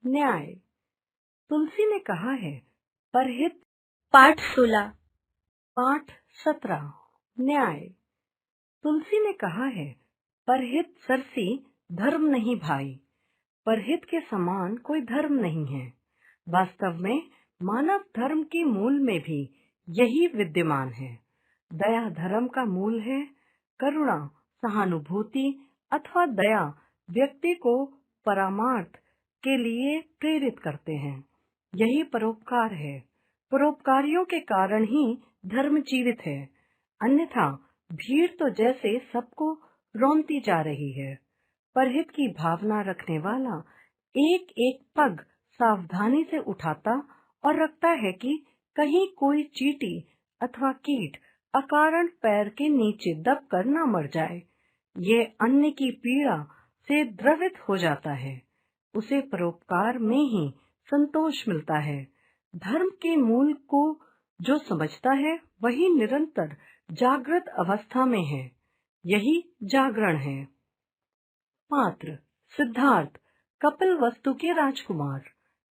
न्याय। तुलसी ने कहा है परहित। पाठ 16। पाठ 17। न्याय। तुलसी ने कहा है परहित सरसी धर्म नहीं भाई। परहित के समान कोई धर्म नहीं है। वास्तव में मानव धर्म के मूल में भी यही विद्यमान है। दया धर्म का मूल है। करुणा, सहानुभूति अथवा दया व्यक्ति को परमार्थ के लिए प्रेरित करते हैं। यही परोपकार है। परोपकारियों के कारण ही धर्म जीवित है। अन्यथा भीड़ तो जैसे सबको रौंदती जा रही है। परहित की भावना रखने वाला एक एक पग सावधानी से उठाता और रखता है कि कहीं कोई चींटी अथवा कीट अकारण पैर के नीचे दबकर न मर जाए। ये अन्य की पीड़ा से द्रवित हो जाता है। उसे परोपकार में ही संतोष मिलता है। धर्म के मूल को जो समझता है वही निरंतर जागृत अवस्था में है। यही जागरण है। पात्र सिद्धार्थ कपिलवस्तु के राजकुमार।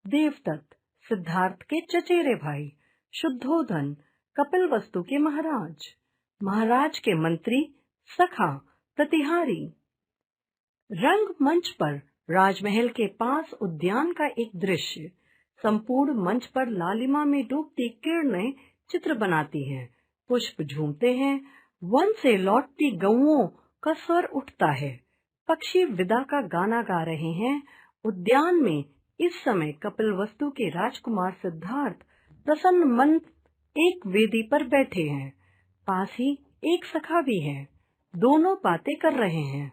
देवदत्त सिद्धार्थ के चचेरे भाई। शुद्धोधन कपिलवस्तु के महाराज। महाराज के मंत्री सखा प्रतिहारी। रंगमंच पर राजमहल के पास उद्यान का एक दृश्य। संपूर्ण मंच पर लालिमा में डूबती किरणें चित्र बनाती हैं। पुष्प झूमते हैं। वन से लौटती गौओं का स्वर उठता है। पक्षी विदा का गाना गा रहे हैं। उद्यान में इस समय कपिलवस्तु के राजकुमार सिद्धार्थ प्रसन्न मन एक वेदी पर बैठे हैं। पास ही एक सखा भी है। दोनों बातें कर रहे हैं।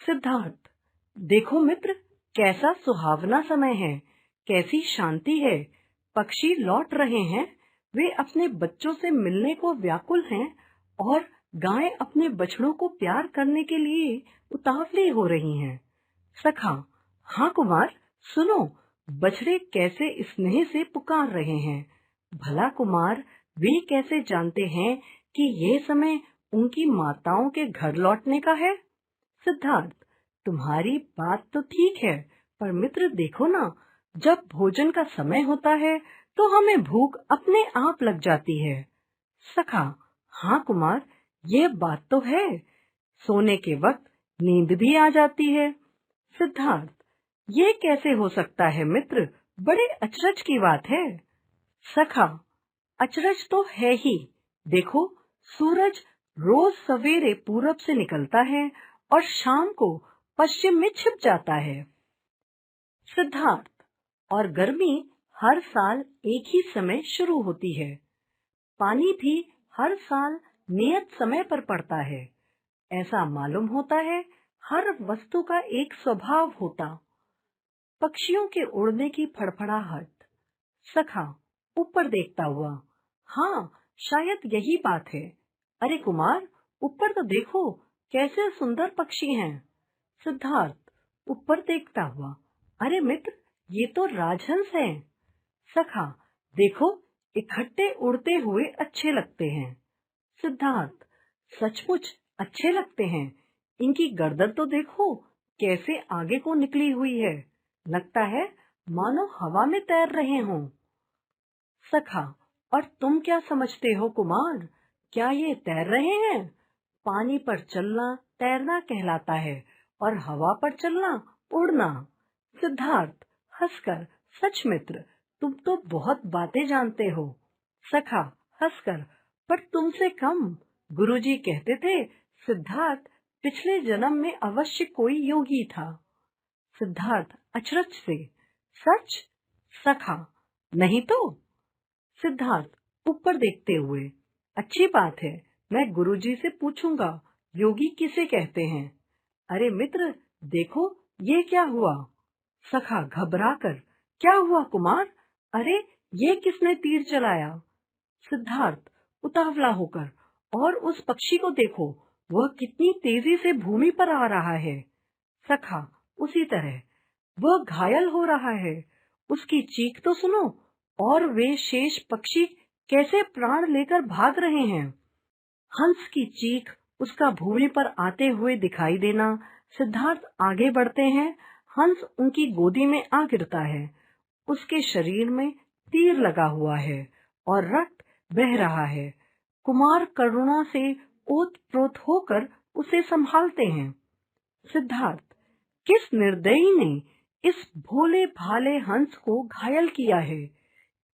सिद्धार्थ, देखो मित्र, कैसा सुहावना समय है, कैसी शांति है। पक्षी लौट रहे हैं। वे अपने बच्चों से मिलने को व्याकुल हैं और गायें अपने बछड़ों को प्यार करने के लिए उतावली हो रही हैं। सखा, हाँ कुमार, सुनो, बछड़े कैसे स्नेह से पुकार रहे हैं। भला कुमार, वे कैसे जानते हैं कि ये समय उनकी माताओं के घर लौटने का है। सिद्धार्थ, तुम्हारी बात तो ठीक है, पर मित्र देखो ना, जब भोजन का समय होता है तो हमें भूख अपने आप लग जाती है। सखा, हाँ कुमार, ये बात तो है। सोने के वक्त नींद भी आ जाती है। सिद्धार्थ, ये कैसे हो सकता है मित्र, बड़े अचरज की बात है। सखा, अचरज तो है ही। देखो, सूरज रोज सवेरे पूरब से निकलता है और शाम को पश्चिम में छिप जाता है। सिद्धार्थ, और गर्मी हर साल एक ही समय शुरू होती है। पानी भी हर साल नियत समय पर पड़ता है। ऐसा मालूम होता है हर वस्तु का एक स्वभाव होता। पक्षियों के उड़ने की फड़फड़ाहट। सखा, ऊपर देखता हुआ, हाँ, शायद यही बात है। अरे कुमार, ऊपर तो देखो, कैसे सुंदर पक्षी हैं। सिद्धार्थ, ऊपर देखता हुआ, अरे मित्र, ये तो राजहंस हैं। सखा, देखो, इकट्ठे उड़ते हुए अच्छे लगते हैं। सिद्धार्थ, सचमुच अच्छे लगते हैं। इनकी गर्दन तो देखो, कैसे आगे को निकली हुई है। लगता है मानो हवा में तैर रहे हों। सखा, और तुम क्या समझते हो कुमार, क्या ये तैर रहे हैं? पानी पर चलना तैरना कहलाता है और हवा पर चलना उड़ना। सिद्धार्थ हंसकर, सच मित्र, तुम तो बहुत बातें जानते हो। सखा हंसकर, पर तुमसे कम। गुरुजी कहते थे सिद्धार्थ पिछले जन्म में अवश्य कोई योगी था। सिद्धार्थ अचरज से, सच? सखा, नहीं तो। सिद्धार्थ ऊपर देखते हुए, अच्छी बात है, मैं गुरुजी से पूछूंगा योगी किसे कहते हैं। अरे मित्र, देखो, ये क्या हुआ। सखा घबराकर, क्या हुआ कुमार? अरे, ये किसने तीर चलाया? सिद्धार्थ उतावला होकर, और उस पक्षी को देखो, वह कितनी तेजी से भूमि पर आ रहा है। सखा उसी तरह, वह घायल हो रहा है। उसकी चीख तो सुनो, और वे शेष पक्षी कैसे प्राण लेकर भाग रहे हैं। हंस की चीख, उसका भूमि पर आते हुए दिखाई देना। सिद्धार्थ आगे बढ़ते हैं। हंस उनकी गोदी में आ गिरता है। उसके शरीर में तीर लगा हुआ है और रक्त बह रहा है। कुमार करुणा से ओत-प्रोत होकर उसे संभालते हैं। सिद्धार्थ, किस निर्दयी ने इस भोले भाले हंस को घायल किया है?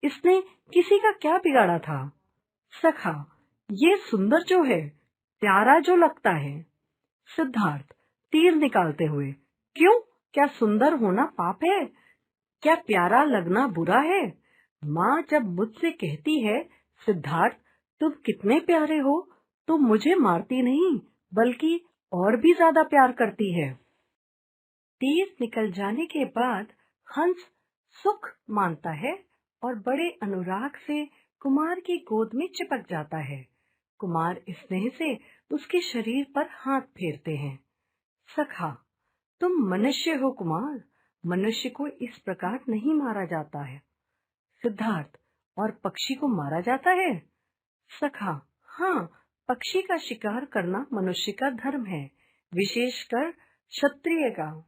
इसने किसी का क्या बिगाड़ा था? सखा, ये सुंदर जो है, प्यारा जो लगता है। सिद्धार्थ तीर निकालते हुए, क्यों, क्या सुंदर होना पाप है? क्या प्यारा लगना बुरा है? माँ जब मुझसे कहती है, सिद्धार्थ तुम कितने प्यारे हो, तो मुझे मारती नहीं बल्कि और भी ज्यादा प्यार करती है। तीर निकल जाने के बाद हंस सुख मानता है और बड़े अनुराग से कुमार की गोद में चिपक जाता है। कुमार स्नेह से उसके शरीर पर हाथ फेरते हैं। सखा, तुम मनुष्य हो कुमार, मनुष्य को इस प्रकार नहीं मारा जाता है। सिद्धार्थ, और पक्षी को मारा जाता है? सखा, हाँ, पक्षी का शिकार करना मनुष्य का धर्म है, विशेषकर क्षत्रिय का।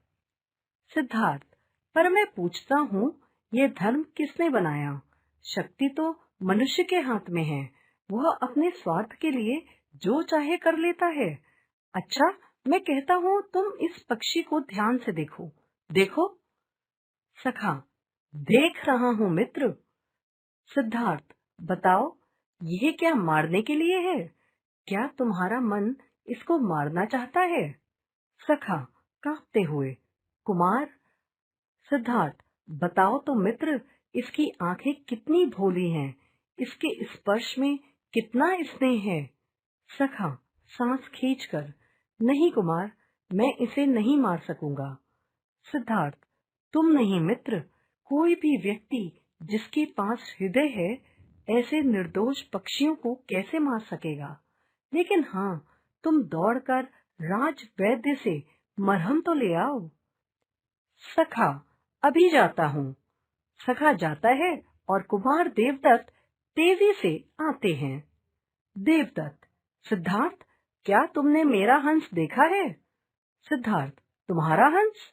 सिद्धार्थ, पर मैं पूछता हूँ, ये धर्म किसने बनाया? शक्ति तो मनुष्य के हाथ में है, वह अपने स्वार्थ के लिए जो चाहे कर लेता है। अच्छा, मैं कहता हूँ तुम इस पक्षी को ध्यान से देखो। देखो। सखा, देख रहा हूँ मित्र। सिद्धार्थ, बताओ, यह क्या मारने के लिए है? क्या तुम्हारा मन इसको मारना चाहता है? सखा कांपते हुए, कुमार। सिद्धार्थ, बताओ तो मित्र, इसकी आंखें कितनी भोली हैं, इसके स्पर्श में कितना स्नेह है। सखा सांस खींचकर, नहीं कुमार, मैं इसे नहीं मार सकूंगा। सिद्धार्थ, तुम नहीं मित्र, कोई भी व्यक्ति जिसके पास हृदय है ऐसे निर्दोष पक्षियों को कैसे मार सकेगा? लेकिन हाँ, तुम दौड़कर राज वैद्य से मरहम तो ले आओ। सखा, अभी जाता हूँ। सखा जाता है और कुमार देवदत्त तेजी से आते हैं। देवदत्त, सिद्धार्थ, क्या तुमने मेरा हंस देखा है? सिद्धार्थ, तुम्हारा हंस?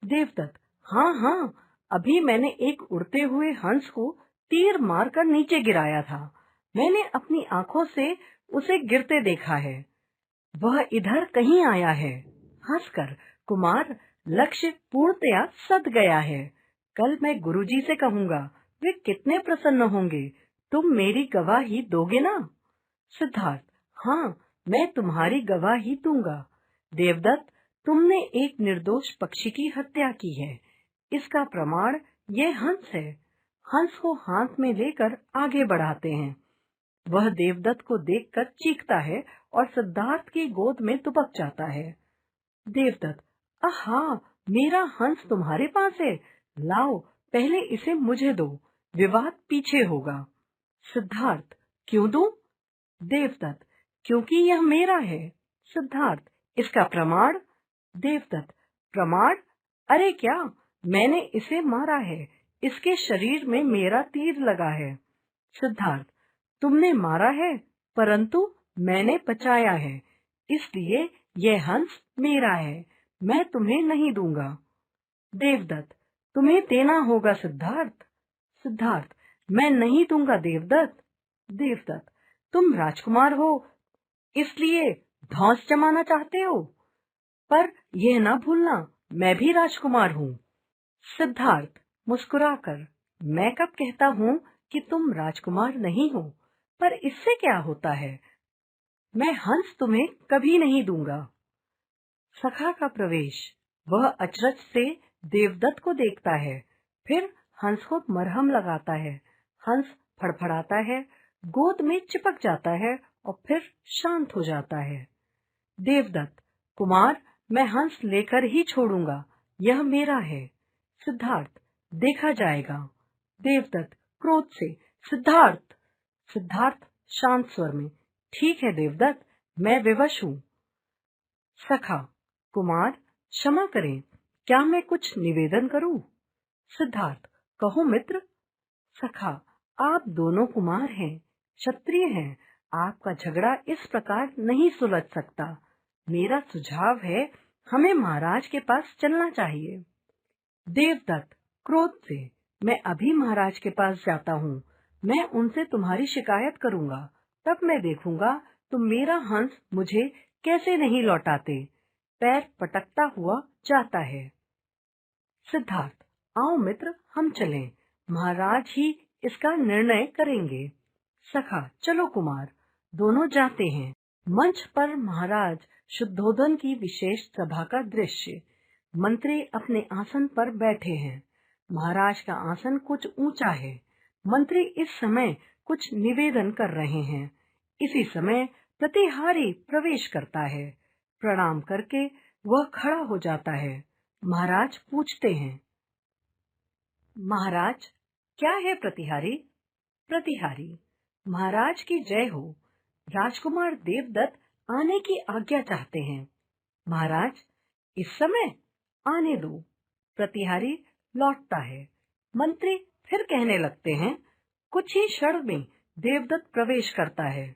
देवदत्त, हाँ हाँ, अभी मैंने एक उड़ते हुए हंस को तीर मारकर नीचे गिराया था। मैंने अपनी आंखों से उसे गिरते देखा है। वह इधर कहीं आया है। हंसकर, कुमार, लक्ष्य पूर्णतया सध गया है। कल मैं गुरुजी से कहूँगा, वे कितने प्रसन्न होंगे। तुम मेरी गवाही दोगे ना? सिद्धार्थ, हाँ, मैं तुम्हारी गवाही दूंगा। देवदत्त, तुमने एक निर्दोष पक्षी की हत्या की है, इसका प्रमाण ये हंस है। हंस को हाथ में लेकर आगे बढ़ाते हैं। वह देवदत्त को देखकर चीखता है और सिद्धार्थ की गोद में दुबक जाता है। देवदत्त, आहा, मेरा हंस तुम्हारे पास है, लाओ, पहले इसे मुझे दो, विवाद पीछे होगा। सिद्धार्थ, क्यों दूं? देवदत्त, क्योंकि यह मेरा है। सिद्धार्थ, इसका प्रमाण? देवदत्त, प्रमाण? अरे क्या, मैंने इसे मारा है, इसके शरीर में मेरा तीर लगा है। सिद्धार्थ, तुमने मारा है, परंतु मैंने बचाया है, इसलिए यह हंस मेरा है, मैं तुम्हें नहीं दूंगा। देवदत्त, तुम्हें देना होगा सिद्धार्थ। सिद्धार्थ, मैं नहीं दूंगा देवदत्त। देवदत्त, तुम राजकुमार हो, इसलिए धौंस जमाना चाहते हो, पर यह ना भूलना, मैं भी राजकुमार हूँ। सिद्धार्थ मुस्कुराकर, मैं कब कहता हूँ कि तुम राजकुमार नहीं हो, पर इससे क्या होता है, मैं हंस तुम्हें कभी नहीं दूंगा। सखा का प्रवेश। वह अचरज से देवदत्त को देखता है, फिर हंस को मरहम लगाता है। हंस फड़फड़ाता है, गोद में चिपक जाता है और फिर शांत हो जाता है। देवदत्त, कुमार, मैं हंस लेकर ही छोड़ूंगा, यह मेरा है। सिद्धार्थ, देखा जाएगा। देवदत्त क्रोध से, सिद्धार्थ। सिद्धार्थ शांत स्वर में, ठीक है देवदत्त, मैं विवश हूँ। सखा, कुमार, क्षमा करें, क्या मैं कुछ निवेदन करूं? सिद्धार्थ, कहो मित्र। सखा, आप दोनों कुमार हैं, क्षत्रिय हैं, आपका झगड़ा इस प्रकार नहीं सुलझ सकता। मेरा सुझाव है, हमें महाराज के पास चलना चाहिए। देवदत्त क्रोध से, मैं अभी महाराज के पास जाता हूँ। मैं उनसे तुम्हारी शिकायत करूँगा, तब मैं देखूंगा तुम मेरा हंस मुझे कैसे नहीं लौटाते। पैर पटकता हुआ जाता है। सिद्धार्थ, आओ मित्र, हम चलें। महाराज ही इसका निर्णय करेंगे। सखा, चलो कुमार। दोनों जाते हैं। मंच पर महाराज शुद्धोधन की विशेष सभा का दृश्य। मंत्री अपने आसन पर बैठे हैं। महाराज का आसन कुछ ऊंचा है। मंत्री इस समय कुछ निवेदन कर रहे हैं। इसी समय प्रतिहारी प्रवेश करता है। प्रणाम करके वह खड़ा हो जाता है। महाराज पूछते हैं, महाराज, क्या है प्रतिहारी? प्रतिहारी, महाराज की जय हो। राजकुमार देवदत्त आने की आज्ञा चाहते हैं। महाराज, इस समय आने दो। प्रतिहारी लौटता है। मंत्री फिर कहने लगते हैं। कुछ ही क्षण में देवदत्त प्रवेश करता है।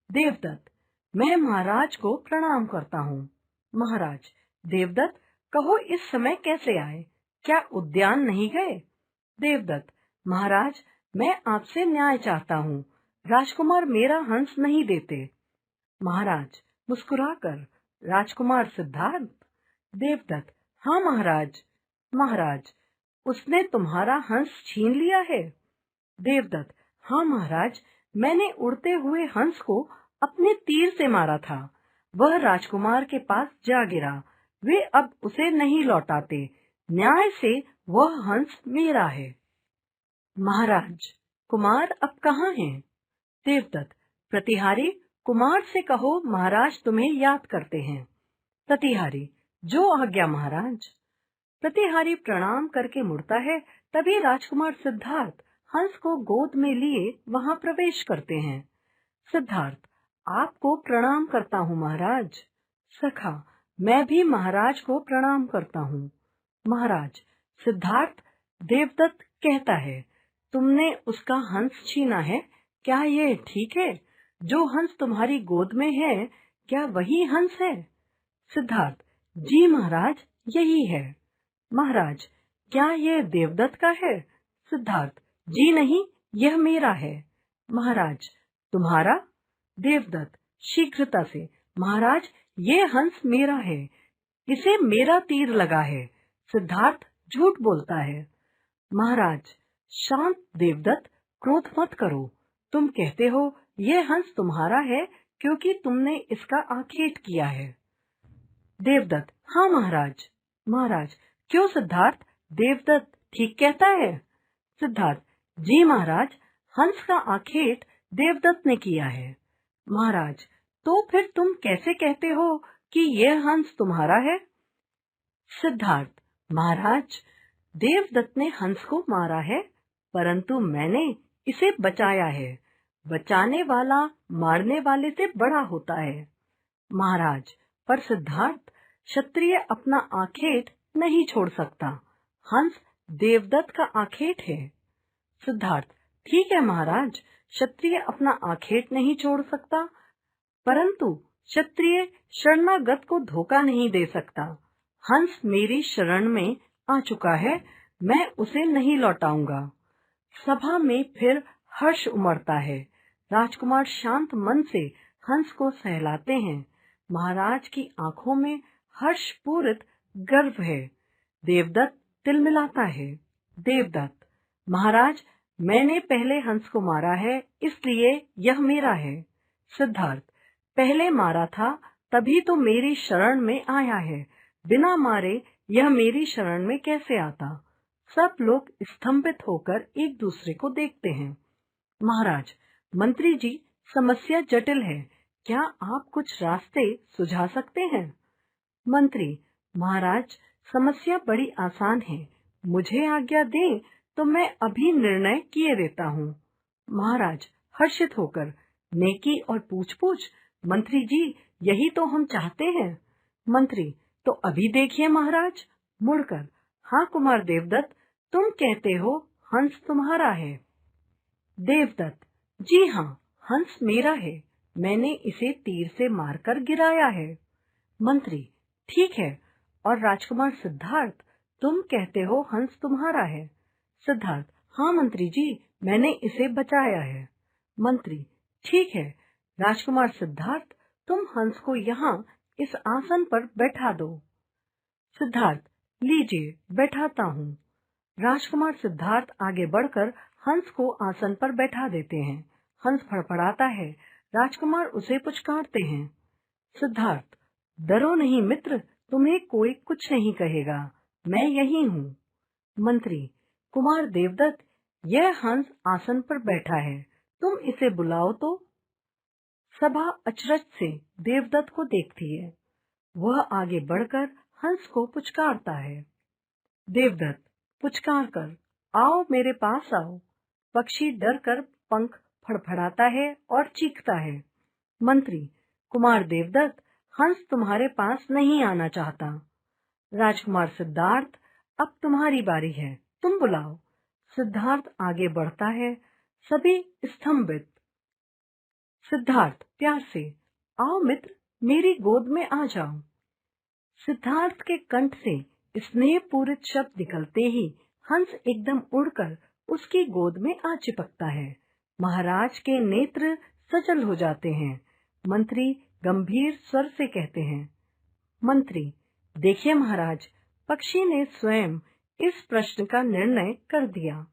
देवदत्त, मैं महाराज को प्रणाम करता हूँ। महाराज, देवदत्त, कहो इस समय कैसे आए? क्या उद्यान नहीं गए? देवदत्त, महाराज, मैं आपसे न्याय चाहता हूँ। राजकुमार मेरा हंस नहीं देते। महाराज मुस्कुराकर, राजकुमार सिद्धार्थ? देवदत्त, हाँ महाराज। महाराज, उसने तुम्हारा हंस छीन लिया है? देवदत्त, हाँ महाराज, मैंने उड़ते हुए हंस को अपने तीर से मारा था। वह राजकुमार के पास जा गिरा। वे अब उसे नहीं लौटाते। न्याय से वह हंस मेरा है। महाराज, कुमार अब कहाँ हैं? देवदत्त, प्रतिहारी, कुमार से कहो महाराज तुम्हें याद करते हैं। प्रतिहारी, जो आज्ञा महाराज। प्रतिहारी प्रणाम करके मुड़ता है। तभी राजकुमार सिद्धार्थ हंस को गोद में लिए वहां प्रवेश करते हैं। सिद्धार्थ, आपको प्रणाम करता हूँ महाराज। सखा, मैं भी महाराज को प्रणाम करता हूँ। महाराज। सिद्धार्थ, देवदत्त कहता है, तुमने उसका हंस छीना है, क्या ये ठीक है? जो हंस तुम्हारी गोद में है, क्या वही हंस है? सिद्धार्थ, जी महाराज, यही है। महाराज, क्या ये देवदत्त का है? सिद्धार्थ, जी नहीं, यह मेरा है। महाराज, तुम्हारा? देवदत्त शीघ्रता से, महाराज, ये हंस मेरा है, इसे मेरा तीर लगा है। सिद्धार्थ झूठ बोलता है। महाराज, शांत देवदत्त, क्रोध मत करो। तुम कहते हो ये हंस तुम्हारा है क्योंकि तुमने इसका आखेट किया है। देवदत्त, हाँ महाराज। महाराज, क्यों सिद्धार्थ, देवदत्त ठीक कहता है? सिद्धार्थ, जी महाराज, हंस का आखेट देवदत्त ने किया है। महाराज, तो फिर तुम कैसे कहते हो कि यह हंस तुम्हारा है? सिद्धार्थ, महाराज, देवदत्त ने हंस को मारा है, परंतु मैंने इसे बचाया है। बचाने वाला मारने वाले से बड़ा होता है। महाराज, पर सिद्धार्थ, क्षत्रिय अपना आखेट नहीं छोड़ सकता। हंस देवदत्त का आखेट है। सिद्धार्थ, ठीक है महाराज, क्षत्रिय अपना आखेट नहीं छोड़ सकता, परंतु क्षत्रिय शरणागत को धोखा नहीं दे सकता। हंस मेरी शरण में आ चुका है, मैं उसे नहीं लौटाऊंगा। सभा में फिर हर्ष उमड़ता है। राजकुमार शांत मन से हंस को सहलाते हैं। महाराज की आंखों में हर्षपूरित गर्व है। देवदत्त तिलमिलाता है। देवदत्त, महाराज, मैंने पहले हंस को मारा है, इसलिए यह मेरा है। सिद्धार्थ, पहले मारा था तभी तो मेरी शरण में आया है, बिना मारे यह मेरी शरण में कैसे आता? सब लोग स्तंभित होकर एक दूसरे को देखते हैं। महाराज, मंत्री जी, समस्या जटिल है, क्या आप कुछ रास्ते सुझा सकते हैं? मंत्री, महाराज, समस्या बड़ी आसान है, मुझे आज्ञा दें तो मैं अभी निर्णय किए देता हूँ। महाराज हर्षित होकर, नेकी और पूछ-पूछ, मंत्री जी, यही तो हम चाहते हैं। मंत्री, तो अभी देखिए महाराज। मुड़कर, हाँ कुमार देवदत्त, तुम कहते हो हंस तुम्हारा है। देवदत्त, जी हाँ, हंस मेरा है, मैंने इसे तीर से मारकर गिराया है। मंत्री, ठीक है, और राजकुमार सिद्धार्थ, तुम कहते हो हंस तुम्हारा है। सिद्धार्थ, हाँ मंत्री जी, मैंने इसे बचाया है। मंत्री, ठीक है। राजकुमार सिद्धार्थ, तुम हंस को यहाँ इस आसन पर बैठा दो। सिद्धार्थ, लीजिए बैठाता हूँ। राजकुमार सिद्धार्थ आगे बढ़कर हंस को आसन पर बैठा देते हैं। हंस फड़फड़ाता है। राजकुमार उसे पुचकारते हैं। सिद्धार्थ, डरो नहीं मित्र, तुम्हें कोई कुछ नहीं कहेगा, मैं यही हूँ। मंत्री, कुमार देवदत्त, यह हंस आसन पर बैठा है, तुम इसे बुलाओ तो। सभा अचरज से देवदत्त को देखती है। वह आगे बढ़कर हंस को पुचकारता है। देवदत्त पुचकार कर, आओ मेरे पास आओ। पक्षी डर कर पंख फड़फड़ाता है और चीखता है। मंत्री, कुमार देवदत्त, हंस तुम्हारे पास नहीं आना चाहता। राजकुमार सिद्धार्थ, अब तुम्हारी बारी है, तुम बुलाओ। सिद्धार्थ आगे बढ़ता है। सभी स्तंभित। सिद्धार्थ प्यार से, आओ मित्र, मेरी गोद में आ जाओ। सिद्धार्थ के कंठ से स्नेहपूरित शब्द निकलते ही हंस एकदम उड़कर उसकी गोद में आ चिपकता है। महाराज के नेत्र सजल हो जाते हैं। मंत्री गंभीर स्वर से कहते हैं। मंत्री, देखिए महाराज, पक्षी ने स्वयं इस प्रश्न का निर्णय कर दिया।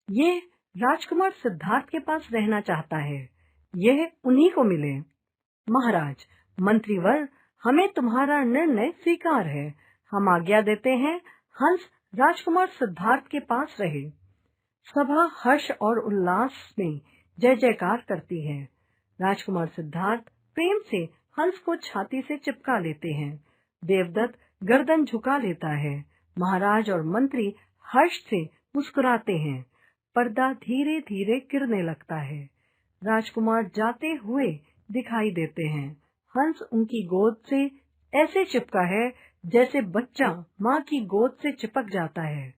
ये राजकुमार सिद्धार्थ के पास रहना चाहता है, यह उन्हीं को मिले। महाराज, मंत्रीवर, हमें तुम्हारा निर्णय स्वीकार है। हम आज्ञा देते हैं, हंस राजकुमार सिद्धार्थ के पास रहे। सभा हर्ष और उल्लास में जय जयकार करती है। राजकुमार सिद्धार्थ प्रेम से हंस को छाती से चिपका लेते हैं। देवदत्त गर्दन झुका लेता है। महाराज और मंत्री हर्ष से मुस्कुराते हैं। पर्दा धीरे धीरे गिरने लगता है। राजकुमार जाते हुए दिखाई देते हैं। हंस उनकी गोद से ऐसे चिपका है जैसे बच्चा माँ की गोद से चिपक जाता है।